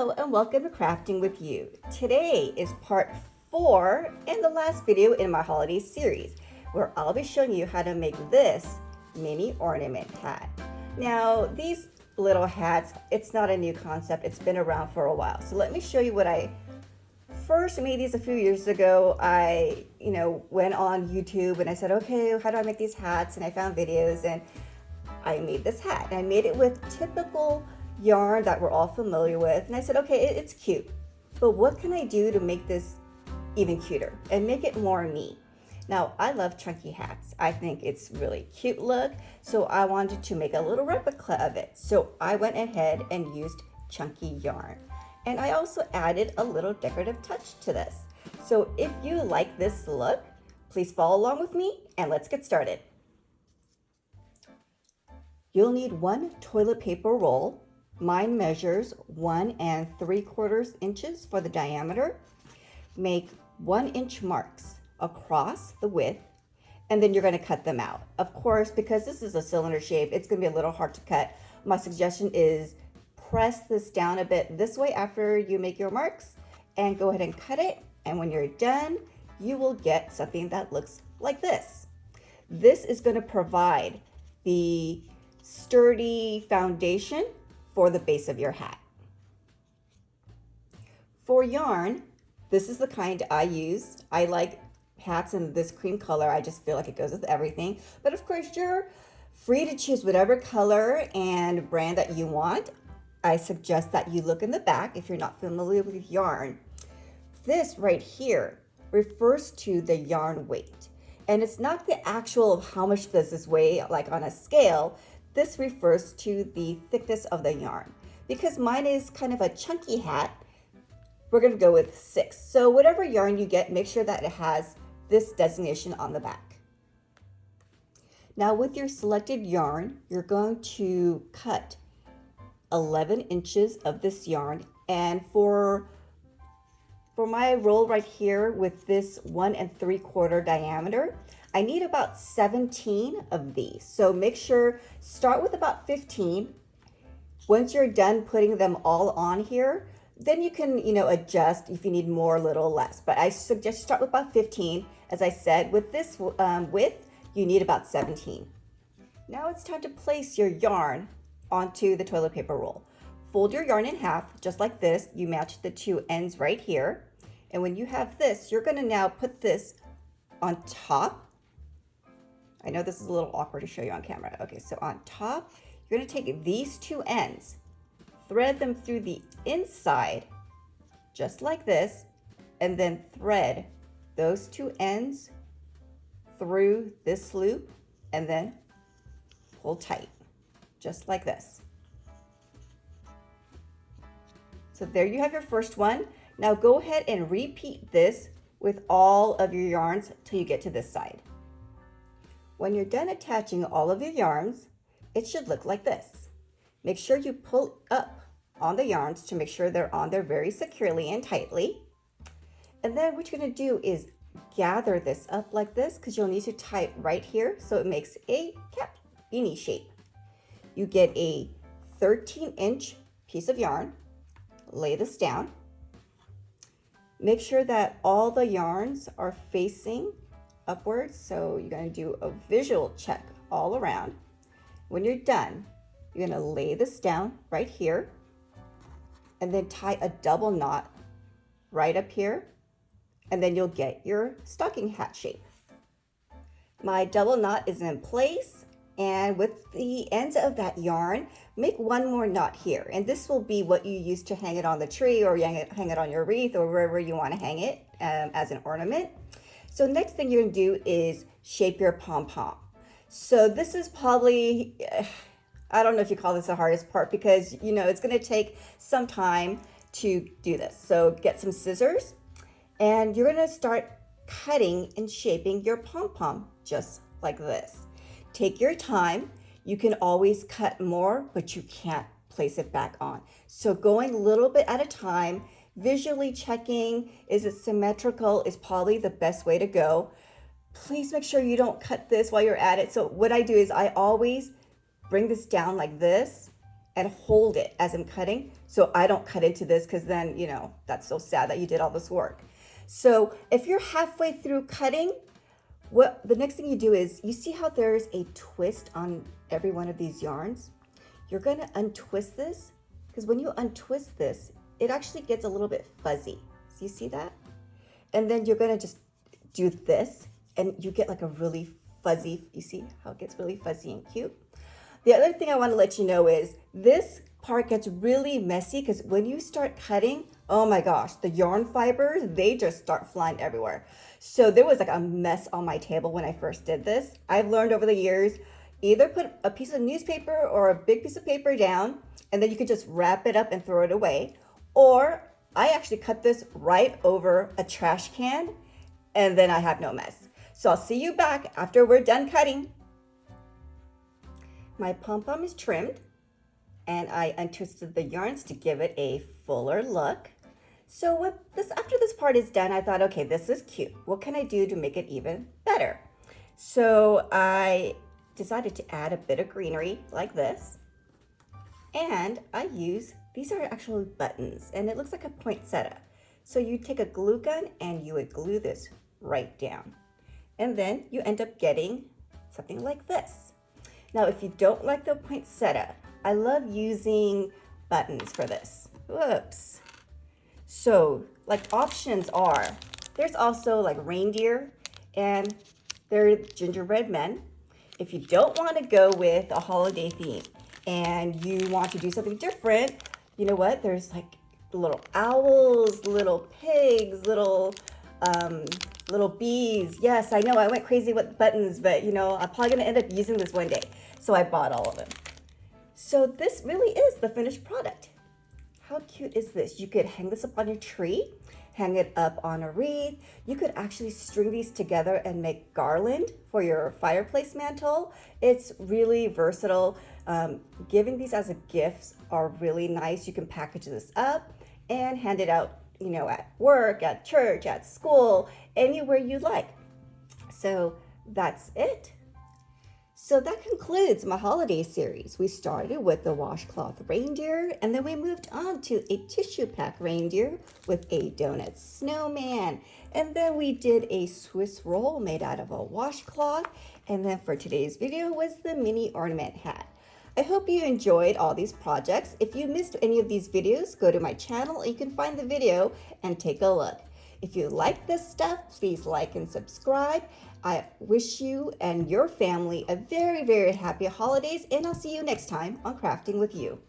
Hello and welcome to Crafting with You. Today is part 4 and the last video in my holiday series where I'll be showing you how to make this mini ornament hat. Now these little hats, it's not a new concept, it's been around for a while. So let me show you what I first made these a few years ago. I went on YouTube and I said, okay, how do I make these hats? And I found videos and I made this hat. And I made it with typical yarn that we're all familiar with, and I said, okay, it's cute, but what can I do to make this even cuter and make it more me? Now I love chunky hats. I think it's really cute look, so I wanted to make a little replica of it. So I went ahead and used chunky yarn, and I also added a little decorative touch to this. So if you like this look, please follow along with me and let's get started. You'll need one toilet paper roll. Mine measures 1 3/4 inches for the diameter. Make 1-inch marks across the width, and then you're going to cut them out. Of course, because this is a cylinder shape, it's going to be a little hard to cut. My suggestion is press this down a bit this way after you make your marks and go ahead and cut it. And when you're done, you will get something that looks like this. This is going to provide the sturdy foundation for the base of your hat. For yarn, this is the kind I use. I like hats in this cream color. I just feel like it goes with everything. But of course, you're free to choose whatever color and brand that you want. I suggest that you look in the back if you're not familiar with yarn. This right here refers to the yarn weight. And it's not the actual how much does this weigh, like on a scale. This refers to the thickness of the yarn. Because mine is kind of a chunky hat, we're going to go with 6. So whatever yarn you get, make sure that it has this designation on the back. Now with your selected yarn, you're going to cut 11 inches of this yarn. And for my roll right here with this 1 3/4 diameter, I need about 17 of these. So make sure, start with about 15. Once you're done putting them all on here, then you can, adjust if you need more, a little less. But I suggest start with about 15. As I said, with this width, you need about 17. Now it's time to place your yarn onto the toilet paper roll. Fold your yarn in half, just like this. You match the two ends right here. And when you have this, you're gonna now put this on top. I know this is a little awkward to show you on camera. Okay, so on top, you're gonna take these two ends, thread them through the inside, just like this, and then thread those two ends through this loop, and then pull tight, just like this. So there you have your first one. Now go ahead and repeat this with all of your yarns till you get to this side. When you're done attaching all of your yarns, it should look like this. Make sure you pull up on the yarns to make sure they're on there very securely and tightly. And then what you're going to do is gather this up like this, because you'll need to tie it right here so it makes a cap beanie shape. You get a 13-inch piece of yarn, lay this down. Make sure that all the yarns are facing upwards, so you're going to do a visual check all around. When you're done, you're going to lay this down right here and then tie a double knot right up here, and then you'll get your stocking hat shape. My double knot is in place, and with the ends of that yarn, make one more knot here, and this will be what you use to hang it on the tree or hang it on your wreath or wherever you want to hang it as an ornament. So next thing you're going to do is shape your pom-pom. So this is probably, I don't know if you call this the hardest part, because it's going to take some time to do this. So get some scissors and you're going to start cutting and shaping your pom-pom just like this. Take your time. You can always cut more, but you can't place it back on. So going a little bit at a time, visually checking, is it symmetrical, is probably the best way to go. Please make sure you don't cut this while you're at it. So what I do is I always bring this down like this and hold it as I'm cutting so I don't cut into this, because then, that's so sad that you did all this work. So if you're halfway through cutting, what the next thing you do is, you see how there's a twist on every one of these yarns? You're going to untwist this, because when you untwist this, it actually gets a little bit fuzzy. So you see that? And then you're going to just do this, and you get like a really fuzzy, you see how it gets really fuzzy and cute? The other thing I want to let you know is this part gets really messy, because when you start cutting, oh my gosh, the yarn fibers, they just start flying everywhere. So there was like a mess on my table when I first did this. I've learned over the years, either put a piece of newspaper or a big piece of paper down, and then you could just wrap it up and throw it away. Or I actually cut this right over a trash can, and then I have no mess. So I'll see you back after we're done cutting. My pom-pom is trimmed, and I untwisted the yarns to give it a fuller look. So after this part is done, I thought, okay, this is cute. What can I do to make it even better? So I decided to add a bit of greenery like this. And these are actually buttons, and it looks like a poinsettia. So you take a glue gun and you would glue this right down. And then you end up getting something like this. Now, if you don't like the poinsettia, I love using buttons for this. Whoops. So, like, options are, there's also like reindeer, and they're gingerbread men. If you don't want to go with a holiday theme and you want to do something different, you know what? There's like little owls, little pigs, little bees. Yes, I know I went crazy with buttons, but I'm probably gonna end up using this one day. So I bought all of them. So this really is the finished product. How cute is this? You could hang this up on your tree, hang it up on a wreath. You could actually string these together and make garland for your fireplace mantle. It's really versatile. Giving these as a gift are really nice. You can package this up and hand it out, at work, at church, at school, anywhere you like. So that's it. So that concludes my holiday series. We started with the washcloth reindeer, and then we moved on to a tissue pack reindeer with a donut snowman. And then we did a Swiss roll made out of a washcloth. And then for today's video was the mini ornament hat. I hope you enjoyed all these projects. If you missed any of these videos, go to my channel and you can find the video and take a look. If you like this stuff, please like and subscribe. I wish you and your family a very, very happy holidays, and I'll see you next time on Crafting with You.